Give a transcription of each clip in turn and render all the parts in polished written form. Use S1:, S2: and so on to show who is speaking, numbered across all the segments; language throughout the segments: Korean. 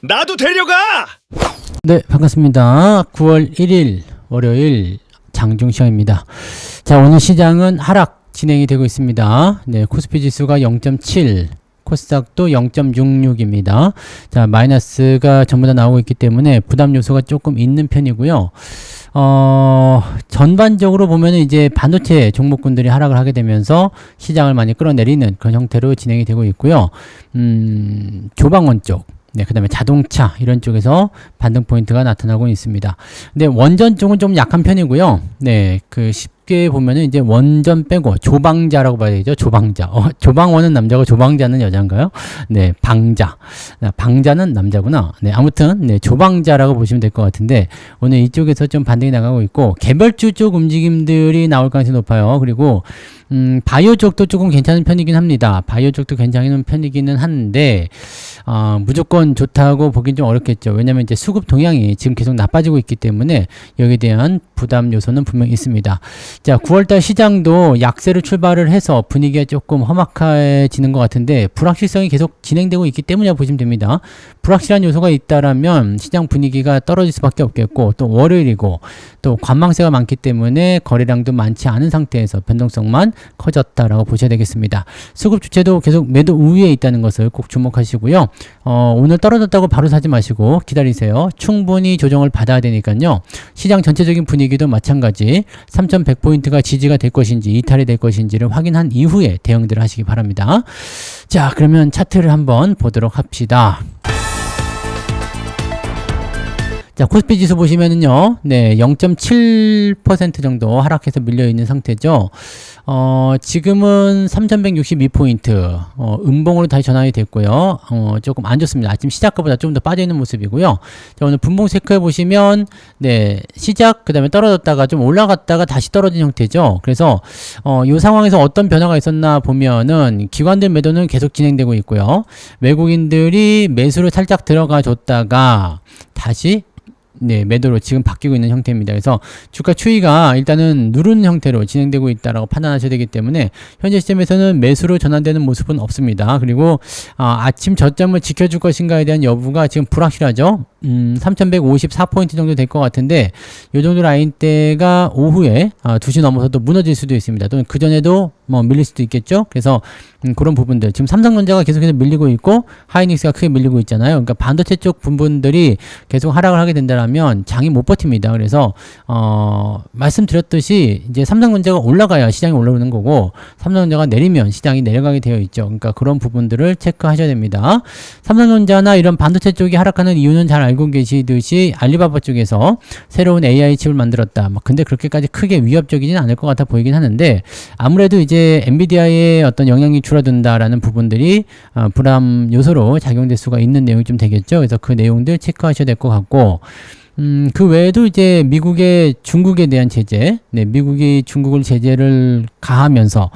S1: 나도 데려가!
S2: 네, 반갑습니다. 9월 1일 월요일 장중 시간입니다. 자, 오늘 시장은 하락 진행이 되고 있습니다. 네, 코스피 지수가 0.7, 코스닥도 0.66입니다. 자, 마이너스가 전부 다 나오고 있기 때문에 부담 요소가 조금 있는 편이고요. 전반적으로 보면은 이제 반도체 종목군들이 하락을 하게 되면서 시장을 많이 끌어내리는 그런 형태로 진행이 되고 있고요. 조방원 쪽, 네, 그 다음에 자동차 이런 쪽에서 반등 포인트가 나타나고 있습니다. 근데 원전 쪽은 좀 약한 편이고요. 네, 쉽게 보면은 이제 원전 빼고 조방자라고 봐야 되죠. 조방자. 조방원은 남자고 조방자는 여자인가요? 네, 방자. 방자는 남자구나. 네, 아무튼 네, 조방자라고 보시면 될 것 같은데 오늘 이쪽에서 좀 반등이 나가고 있고 개별주 쪽 움직임들이 나올 가능성이 높아요. 그리고 바이오 쪽도 조금 괜찮은 편이긴 합니다. 바이오 쪽도 괜찮은 편이기는 한데 무조건 좋다고 보긴 좀 어렵겠죠. 왜냐면 이제 수급 동향이 지금 계속 나빠지고 있기 때문에 여기에 대한 부담 요소는 분명히 있습니다. 자, 9월달 시장도 약세로 출발을 해서 분위기가 조금 험악해지는 것 같은데 불확실성이 계속 진행되고 있기 때문이라고 보시면 됩니다. 불확실한 요소가 있다라면 시장 분위기가 떨어질 수밖에 없겠고 또 월요일이고 또 관망세가 많기 때문에 거래량도 많지 않은 상태에서 변동성만 커졌다라고 보셔야 되겠습니다. 수급 주체도 계속 매도 우위에 있다는 것을 꼭 주목하시고요. 오늘 떨어졌다고 바로 사지 마시고 기다리세요. 충분히 조정을 받아야 되니까요. 시장 전체적인 분위기도 마찬가지 3100포인트가 지지가 될 것인지 이탈이 될 것인지를 확인한 이후에 대응들을 하시기 바랍니다. 자, 그러면 차트를 한번 보도록 합시다. 자, 코스피 지수 보시면은요, 네, 0.7% 정도 하락해서 밀려있는 상태죠. 지금은 3162포인트, 음봉으로 다시 전환이 됐고요. 조금 안 좋습니다. 아침 시작가보다 좀 더 빠져있는 모습이고요. 자, 오늘 분봉 체크해 보시면, 네, 시작, 그 다음에 떨어졌다가 좀 올라갔다가 다시 떨어진 형태죠. 그래서, 이 상황에서 어떤 변화가 있었나 보면은, 기관들 매도는 계속 진행되고 있고요. 외국인들이 매수를 살짝 들어가 줬다가, 다시 네, 매도로 지금 바뀌고 있는 형태입니다. 그래서 주가 추이가 일단은 누르는 형태로 진행되고 있다라고 판단하셔야 되기 때문에 현재 시점에서는 매수로 전환되는 모습은 없습니다. 그리고 아침 저점을 지켜줄 것인가에 대한 여부가 지금 불확실하죠. 3154포인트 정도 될 것 같은데 이 정도 라인대가 오후에 2시 넘어서도 무너질 수도 있습니다. 또는 그 전에도 뭐 밀릴 수도 있겠죠. 그래서 그런 부분들 지금 삼성전자가 계속해서 밀리고 있고 하이닉스가 크게 밀리고 있잖아요. 그러니까 반도체 쪽 부분들이 계속 하락을 하게 된다면 장이 못 버팁니다. 그래서 말씀드렸듯이 이제 삼성전자가 올라가야 시장이 올라오는 거고 삼성전자가 내리면 시장이 내려가게 되어 있죠. 그러니까 그런 부분들을 체크하셔야 됩니다. 삼성전자나 이런 반도체 쪽이 하락하는 이유는 잘 알고 계시듯이 알리바바 쪽에서 새로운 AI 칩을 만들었다. 근데 그렇게까지 크게 위협적이진 않을 것 같아 보이긴 하는데 아무래도 이제 엔비디아의 어떤 영향이 줄어든다라는 부분들이 불안 요소로 작용될 수가 있는 내용이 좀 되겠죠. 그래서 그 내용들 체크하셔야 될 것 같고 그 외에도 이제 미국의 중국에 대한 제재, 네, 미국이 중국을 제재를 가하면서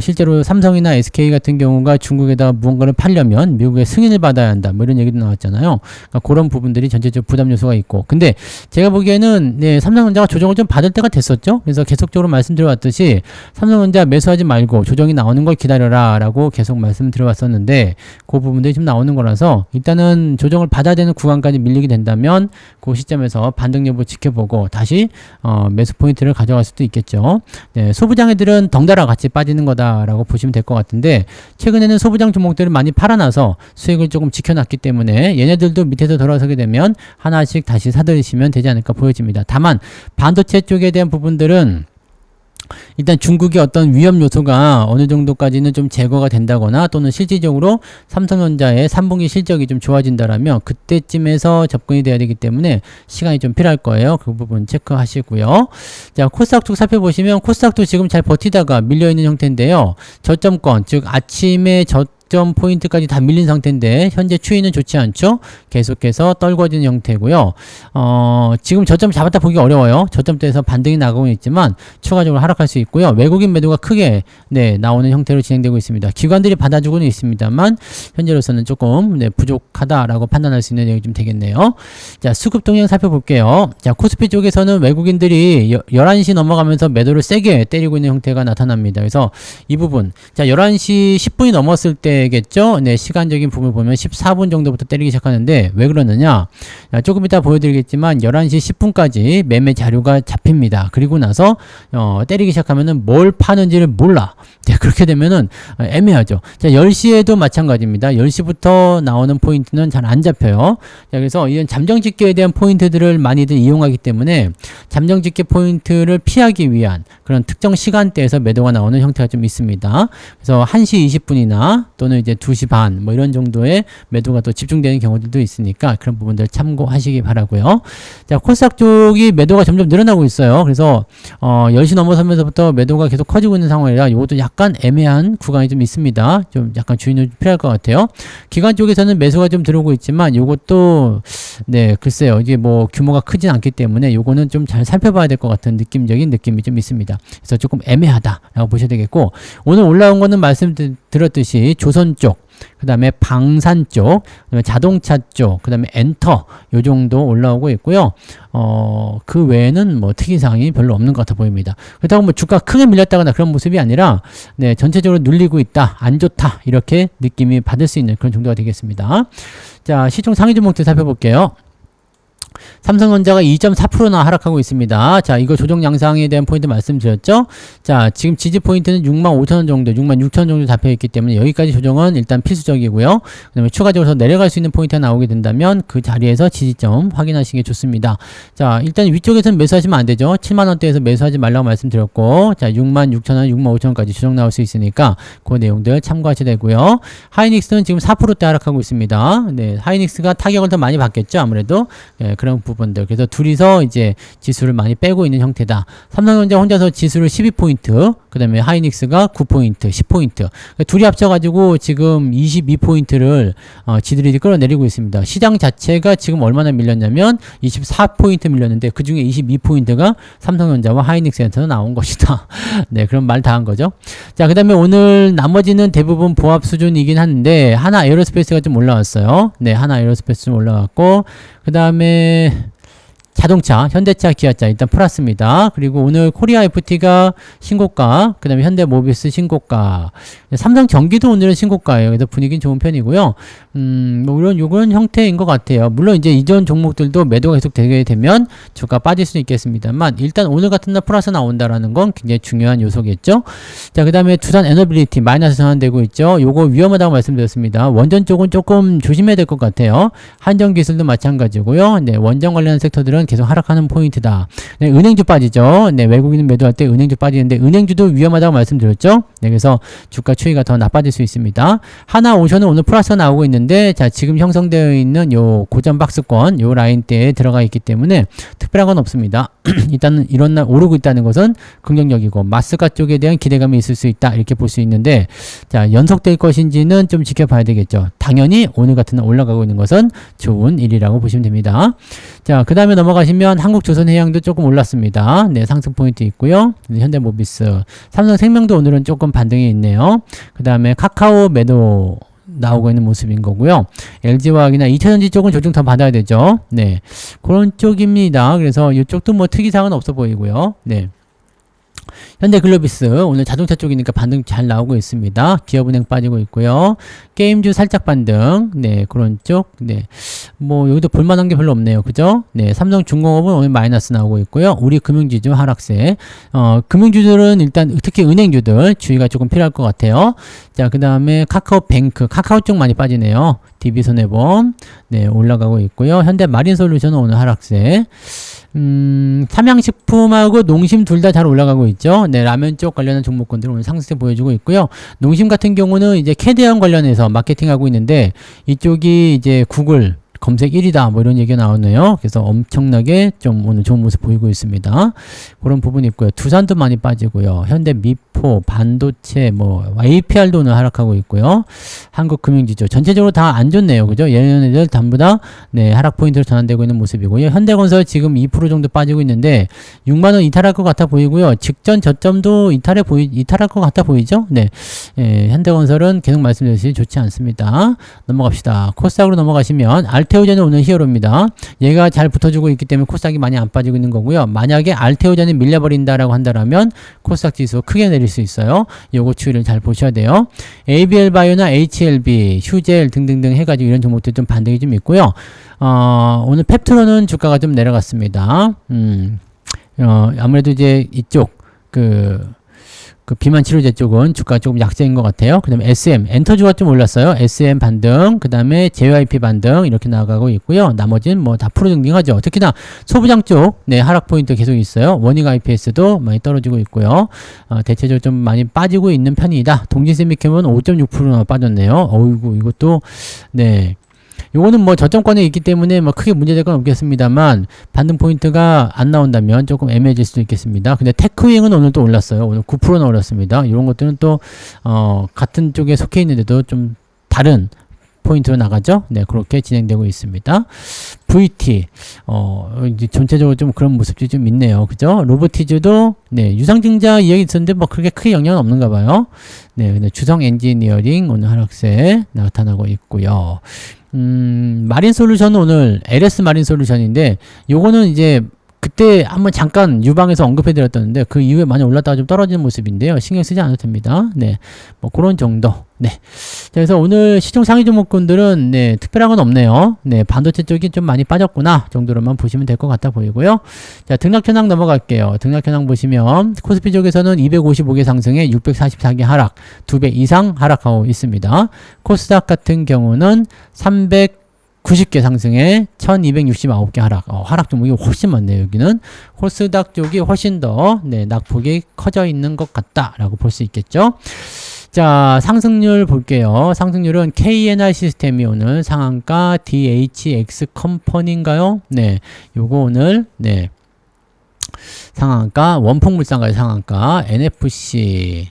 S2: 실제로 삼성이나 SK 같은 경우가 중국에다 무언가를 팔려면 미국의 승인을 받아야 한다, 뭐 이런 얘기도 나왔잖아요. 그러니까 그런 부분들이 전체적으로 부담 요소가 있고, 근데 제가 보기에는 네, 삼성전자가 조정을 좀 받을 때가 됐었죠. 그래서 계속적으로 말씀드려왔듯이 삼성전자 매수하지 말고 조정이 나오는 걸 기다려라라고 계속 말씀드려왔었는데 그 부분들이 좀 나오는 거라서 일단은 조정을 받아야 되는 구간까지 밀리게 된다면 그 시점에서 반등 여부 지켜보고 다시 매수 포인트를 가져갈 수도 있겠죠. 네, 소부장애들은 덩달아 같이 빠지는 거다라고 보시면 될 것 같은데 최근에는 소부장 종목들을 많이 팔아놔서 수익을 조금 지켜놨기 때문에 얘네들도 밑에서 돌아서게 되면 하나씩 다시 사들이시면 되지 않을까 보여집니다. 다만 반도체 쪽에 대한 부분들은 일단 중국의 어떤 위험 요소가 어느 정도까지는 좀 제거가 된다거나 또는 실질적으로 삼성전자의 3분기 실적이 좀 좋아진다라면 그때쯤에서 접근이 돼야 되기 때문에 시간이 좀 필요할 거예요. 그 부분 체크하시고요. 자, 코스닥 쪽 살펴보시면 코스닥도 지금 잘 버티다가 밀려있는 형태인데요. 저점권, 즉 아침에 저점 포인트까지 다 밀린 상태인데 현재 추이는 좋지 않죠. 계속해서 떨궈지는 형태고요. 지금 저점 잡았다 보기 어려워요. 저점대에서 반등이 나가고 있지만 추가적으로 하락할 수 있고요. 외국인 매도가 크게 나오는 형태로 진행되고 있습니다. 기관들이 받아주고는 있습니다만 현재로서는 조금 부족하다라고 판단할 수 있는 내용이 좀 되겠네요. 자, 수급 동향 살펴볼게요. 자, 코스피 쪽에서는 외국인들이 11시 넘어가면서 매도를 세게 때리고 있는 형태가 나타납니다. 그래서 이 부분, 자, 11시 10분이 넘었을 때 되겠죠? 네, 시간적인 부분을 보면 14분 정도부터 때리기 시작하는데 왜 그러느냐? 자, 조금 이따 보여드리겠지만 11시 10분까지 매매 자료가 잡힙니다. 그리고 나서 때리기 시작하면은 뭘 파는지를 몰라. 네, 그렇게 되면은 애매하죠. 자, 10시에도 마찬가지입니다. 10시부터 나오는 포인트는 잘 안 잡혀요. 자, 그래서 이런 잠정직계에 대한 포인트들을 많이들 이용하기 때문에 잠정직계 포인트를 피하기 위한 그런 특정 시간대에서 매도가 나오는 형태가 좀 있습니다. 그래서 1시 20분이나 또는 이제 2시 반 뭐 이런 정도의 매도가 또 집중되는 경우들도 있으니까 그런 부분들 참고하시기 바라고요. 자, 코스닥 쪽이 매도가 점점 늘어나고 있어요. 그래서 10시 넘어서면서부터 매도가 계속 커지고 있는 상황이라 이것도 약간 애매한 구간이 좀 있습니다. 좀 약간 주의는 필요할 것 같아요. 기관 쪽에서는 매수가 좀 들어오고 있지만 이것도 네, 글쎄요. 이게 뭐 규모가 크진 않기 때문에 요거는 좀 잘 살펴봐야 될 것 같은 느낌적인 느낌이 좀 있습니다. 그래서 조금 애매하다라고 보셔야 되겠고, 오늘 올라온 거는 말씀드렸듯이 조선 쪽, 그 다음에 방산 쪽, 그 다음에 자동차 쪽, 그 다음에 엔터 요 정도 올라오고 있고요. 그 외에는 뭐 특이사항이 별로 없는 것 같아 보입니다. 그렇다고 뭐 주가 크게 밀렸다거나 그런 모습이 아니라 네, 전체적으로 눌리고 있다, 안 좋다 이렇게 느낌이 받을 수 있는 그런 정도가 되겠습니다. 자, 시총 상위 종목들 살펴볼게요. 삼성전자가 2.4%나 하락하고 있습니다. 자, 이거 조정 양상에 대한 포인트 말씀드렸죠? 자, 지금 지지 포인트는 65,000원 정도, 66,000원 정도 잡혀있기 때문에 여기까지 조정은 일단 필수적이고요. 그 다음에 추가적으로 내려갈 수 있는 포인트가 나오게 된다면 그 자리에서 지지점 확인하시는 게 좋습니다. 자, 일단 위쪽에서는 매수하시면 안 되죠. 7만원대에서 매수하지 말라고 말씀드렸고, 자, 66,000원, 65,000원까지 조정 나올 수 있으니까 그 내용들 참고하셔야 되고요. 하이닉스는 지금 4%대 하락하고 있습니다. 네, 하이닉스가 타격을 더 많이 받겠죠, 아무래도. 네, 그런 부분들. 그래서 둘이서 이제 지수를 많이 빼고 있는 형태다. 삼성전자 혼자서 지수를 12포인트, 그 다음에 하이닉스가 9포인트, 10포인트. 그러니까 둘이 합쳐가지고 지금 22포인트를 지들이 끌어내리고 있습니다. 시장 자체가 지금 얼마나 밀렸냐면 24포인트 밀렸는데 그 중에 22포인트가 삼성전자와 하이닉스에서 나온 것이다. 네, 그럼 말 다 한 거죠. 자, 그 다음에 오늘 나머지는 대부분 보합 수준이긴 한데 하나 에어로스페이스가 좀 올라왔어요. 네, 하나 에어로스페이스 좀 올라왔고, 그 다음에 자동차, 현대차, 기아차 일단 플러스입니다. 그리고 오늘 코리아 FT가 신고가, 그 다음에 현대모비스 신고가, 삼성전기도 오늘은 신고가예요. 그래서 분위기는 좋은 편이고요. 뭐 이런 형태인 것 같아요. 물론 이제 이전 종목들도 매도가 계속 되게 되면 주가 빠질 수는 있겠습니다만 일단 오늘 같은 날 플러스 나온다라는 건 굉장히 중요한 요소겠죠. 자, 그 다음에 두산 에너빌리티 마이너스 전환되고 있죠. 요거 위험하다고 말씀드렸습니다. 원전 쪽은 조금 조심해야 될 것 같아요. 한전기술도 마찬가지고요. 네, 원전 관련 섹터들은 계속 하락하는 포인트다. 네, 은행주 빠지죠. 네, 외국인 매도할 때 은행주 빠지는데 은행주도 위험하다고 말씀드렸죠. 네, 그래서 주가 추이가 더 나빠질 수 있습니다. 하나오션은 오늘 플러스가 나오고 있는데, 자, 지금 형성되어 있는 요 고점 박스권, 요 라인대에 들어가 있기 때문에 특별한 건 없습니다. 일단은 이런 날 오르고 있다는 것은 긍정적이고, 마스가 쪽에 대한 기대감이 있을 수 있다. 이렇게 볼 수 있는데, 자, 연속될 것인지는 좀 지켜봐야 되겠죠. 당연히 오늘 같은 날 올라가고 있는 것은 좋은 일이라고 보시면 됩니다. 자, 그 다음에 넘어가시면 한국조선해양도 조금 올랐습니다. 네, 상승 포인트 있고요. 현대모비스, 삼성생명도 오늘은 조금 반등이 있네요. 그 다음에 카카오 매도 나오고 있는 모습인 거고요. LG화학이나 2차전지 쪽은 조정 더 받아야 되죠. 네, 그런 쪽입니다. 그래서 이쪽도 뭐 특이사항은 없어 보이고요. 네. 현대글로비스 오늘 자동차 쪽이니까 반등 잘 나오고 있습니다. 기업은행 빠지고 있고요. 게임주 살짝 반등. 네, 그런 쪽. 네, 뭐 여기도 볼만한 게 별로 없네요. 그죠? 네, 삼성중공업은 오늘 마이너스 나오고 있고요. 우리 금융지주 하락세. 금융주들은 일단 특히 은행주들 주의가 조금 필요할 것 같아요. 자, 그 다음에 카카오뱅크, 카카오 쪽 많이 빠지네요. DB손해보험 네, 올라가고 있고요. 현대마린솔루션은 오늘 하락세. 삼양식품하고 농심 둘 다 잘 올라가고 있죠. 네, 라면 쪽 관련한 종목군들 오늘 상승세 보여주고 있고요. 농심 같은 경우는 이제 캐대언 관련해서 마케팅하고 있는데 이쪽이 이제 구글 검색 1위다 뭐 이런 얘기가 나오네요. 그래서 엄청나게 좀 오늘 좋은 모습 보이고 있습니다. 그런 부분이 있고요. 두산도 많이 빠지고요. 현대미포, 반도체, 뭐 APR도 오늘 하락하고 있고요. 한국금융지주 전체적으로 다 안 좋네요. 그죠? 얘네들 전부 다 네, 하락 포인트로 전환되고 있는 모습이고요. 현대건설 지금 2% 정도 빠지고 있는데 6만 원 이탈할 것 같아 보이고요. 직전 저점도 이탈할 것 같아 보이죠? 네, 현대건설은 계속 말씀드렸듯이 좋지 않습니다. 넘어갑시다. 코스닥으로 넘어가시면 알테 알테오젠은 오늘 히어로입니다. 얘가 잘 붙어주고 있기 때문에 코스닥이 많이 안 빠지고 있는 거고요. 만약에 알테오젠이 밀려버린다라고 한다면 코스닥 지수 크게 내릴 수 있어요. 요거 추이를 잘 보셔야 돼요. ABL 바이오나 HLB, 휴젤 등등등 해가지고 이런 종목들 좀 반등이 좀 있고요. 오늘 펩트론은 주가가 좀 내려갔습니다. 아무래도 이제 이쪽 그 비만 치료제 쪽은 주가가 조금 약세인 것 같아요. 그 다음에 SM, 엔터주가 좀 올랐어요. SM 반등, 그 다음에 JYP 반등 이렇게 나가고 있고요. 나머지는 뭐 다 프로등등하죠. 특히나 소부장 쪽, 네, 하락 포인트 계속 있어요. 원익 IPS도 많이 떨어지고 있고요. 대체적으로 좀 많이 빠지고 있는 편이다. 동진세미캠은 5.6%나 빠졌네요. 어이구, 이것도, 네. 요거는 뭐 저점권에 있기 때문에 뭐 크게 문제될 건 없겠습니다만 반등 포인트가 안 나온다면 조금 애매해질 수도 있겠습니다. 근데 테크윙은 오늘 또 올랐어요. 오늘 9%나 올랐습니다. 이런 것들은 또 같은 쪽에 속해 있는데도 좀 다른 포인트로 나가죠. 네, 그렇게 진행되고 있습니다. VT, 이제 전체적으로 좀 그런 모습들이 좀 있네요. 그죠? 로보티즈도, 네, 유상증자 이야기 있었는데 뭐 그렇게 크게 영향은 없는가 봐요. 네, 근데 주성 엔지니어링 오늘 하락세 나타나고 있고요. 마린 솔루션은 오늘 LS 마린 솔루션인데 요거는 이제 그때 한번 잠깐 유방에서 언급해 드렸었는데 그 이후에 많이 올랐다가 좀 떨어지는 모습인데요. 신경 쓰지 않아도 됩니다. 네. 뭐 그런 정도. 네. 자, 그래서 오늘 시총 상위 종목군들은 네, 특별한 건 없네요. 네, 반도체 쪽이 좀 많이 빠졌구나 정도로만 보시면 될 것 같아 보이고요. 자, 등락 현황 넘어갈게요. 등락 현황 보시면 코스피 쪽에서는 255개 상승에 644개 하락, 2배 이상 하락하고 있습니다. 코스닥 같은 경우는 390개 상승에 1269개 하락. 하락 종목이 훨씬 많네요. 여기는 코스닥 쪽이 훨씬 더 네, 낙폭이 커져 있는 것 같다라고 볼 수 있겠죠. 자, 상승률 볼게요. 상승률은 KNR 시스템이 오늘 상한가 DHX 컴퍼니인가요? 네, 요거 오늘 네 상한가 원폭물산가의 상한가 NFC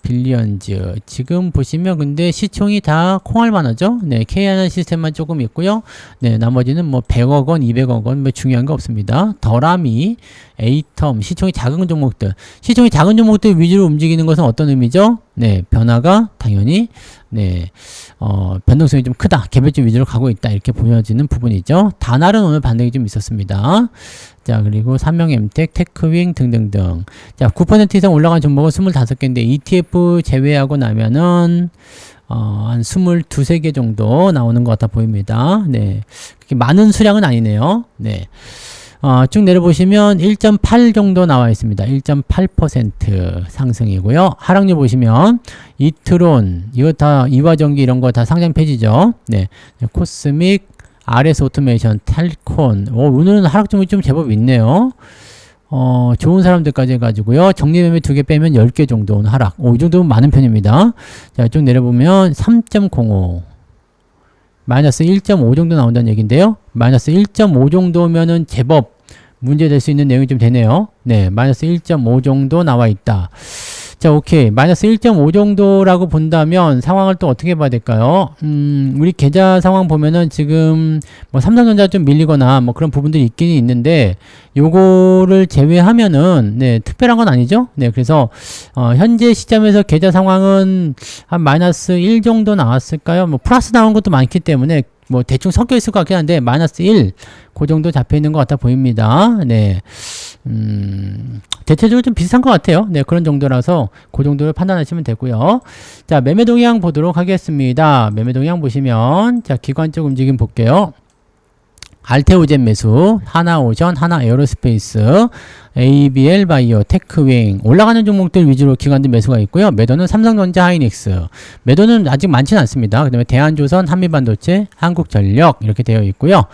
S2: 빌리언즈 지금 보시면 근데 시총이 다 콩알만 하죠. 네, KNR 시스템만 조금 있고요. 네, 나머지는 뭐 100억 원, 200억 원 뭐 중요한 거 없습니다. 더라미, 에이텀, 시총이 작은 종목들. 시총이 작은 종목들 위주로 움직이는 것은 어떤 의미죠? 네, 변화가 당연히 네, 변동성이 좀 크다. 개별주 위주로 가고 있다. 이렇게 보여지는 부분이죠. 다날은 오늘 반등이 좀 있었습니다. 자, 그리고 삼명엠텍, 테크윙 등등등. 자, 9% 이상 올라간 종목은 25개인데 ETF 제외하고 나면은 한 22, 3개 정도 나오는 것 같아 보입니다. 네. 그렇게 많은 수량은 아니네요. 네. 쭉 내려보시면 1.8 정도 나와 있습니다. 1.8% 상승이고요. 하락률 보시면 이트론, 이거 다 이화전기 이런 거 다 상장 폐지죠. 네. 코스믹, RS 오토메이션, 탈콘. 오늘은 하락 종목이 좀 제법 있네요. 좋은 사람들까지 해가지고요. 정리매매 2개 빼면 10개 정도 오늘 하락. 이 정도면 많은 편입니다. 자, 쭉 내려보면 3.05. 마이너스 1.5 정도 나온다는 얘기인데요. 마이너스 1.5 정도면은 제법 문제될 수 있는 내용이 좀 되네요. 네, 마이너스 1.5 정도 나와 있다. 자, 오케이. 마이너스 1.5 정도라고 본다면 상황을 또 어떻게 봐야 될까요? 우리 계좌 상황 보면은 지금 뭐 삼성전자 좀 밀리거나 뭐 그런 부분들이 있기는 있는데 요거를 제외하면은 네, 특별한 건 아니죠. 네, 그래서 현재 시점에서 계좌 상황은 한 마이너스 1 정도 나왔을까요? 뭐 플러스 나온 것도 많기 때문에 뭐 대충 섞여 있을 것 같긴 한데 마이너스 1 그 정도 잡혀 있는 것 같아 보입니다. 네. 대체적으로 좀 비슷한 것 같아요. 네, 그런 정도라서 그 정도를 판단하시면 되고요. 자, 매매 동향 보도록 하겠습니다. 매매 동향 보시면 자, 기관 쪽 움직임 볼게요. 알테오젠 매수, 하나오션, 하나에어로스페이스, ABL 바이오, 테크윙 올라가는 종목들 위주로 기관들 매수가 있고요. 매도는 삼성전자, 하이닉스. 매도는 아직 많지는 않습니다. 그 다음에 대한조선, 한미반도체, 한국전력 이렇게 되어 있고요.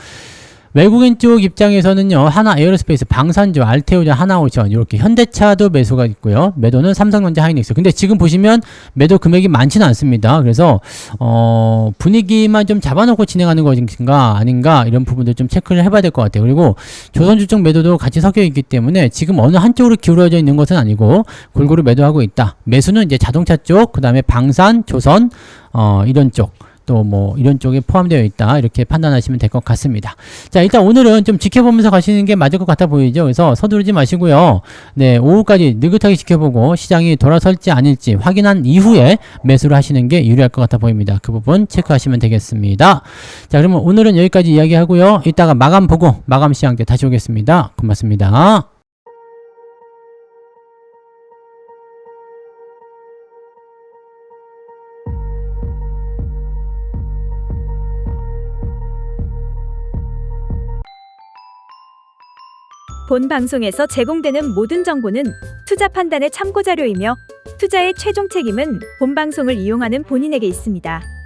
S2: 외국인 쪽 입장에서는요, 하나 에어로스페이스, 방산조, 알테오젠, 하나오션 이렇게 현대차도 매수가 있고요. 매도는 삼성전자, 하이닉스. 근데 지금 보시면 매도 금액이 많지는 않습니다. 그래서 분위기만 좀 잡아놓고 진행하는 것인가 아닌가 이런 부분들 좀 체크를 해봐야 될 것 같아요. 그리고 조선주 쪽 매도도 같이 섞여 있기 때문에 지금 어느 한쪽으로 기울어져 있는 것은 아니고 골고루 매도하고 있다. 매수는 이제 자동차 쪽, 그 다음에 방산, 조선 이런 쪽. 또 뭐 이런 쪽에 포함되어 있다 이렇게 판단하시면 될 것 같습니다. 자, 일단 오늘은 좀 지켜보면서 가시는 게 맞을 것 같아 보이죠. 그래서 서두르지 마시고요. 네, 오후까지 느긋하게 지켜보고 시장이 돌아설지 아닐지 확인한 이후에 매수를 하시는 게 유리할 것 같아 보입니다. 그 부분 체크하시면 되겠습니다. 자, 그러면 오늘은 여기까지 이야기하고요. 이따가 마감 보고 마감 시장 때 다시 오겠습니다. 고맙습니다.
S1: 본 방송에서 제공되는 모든 정보는 투자 판단의 참고 자료이며 투자의 최종 책임은 본 방송을 이용하는 본인에게 있습니다.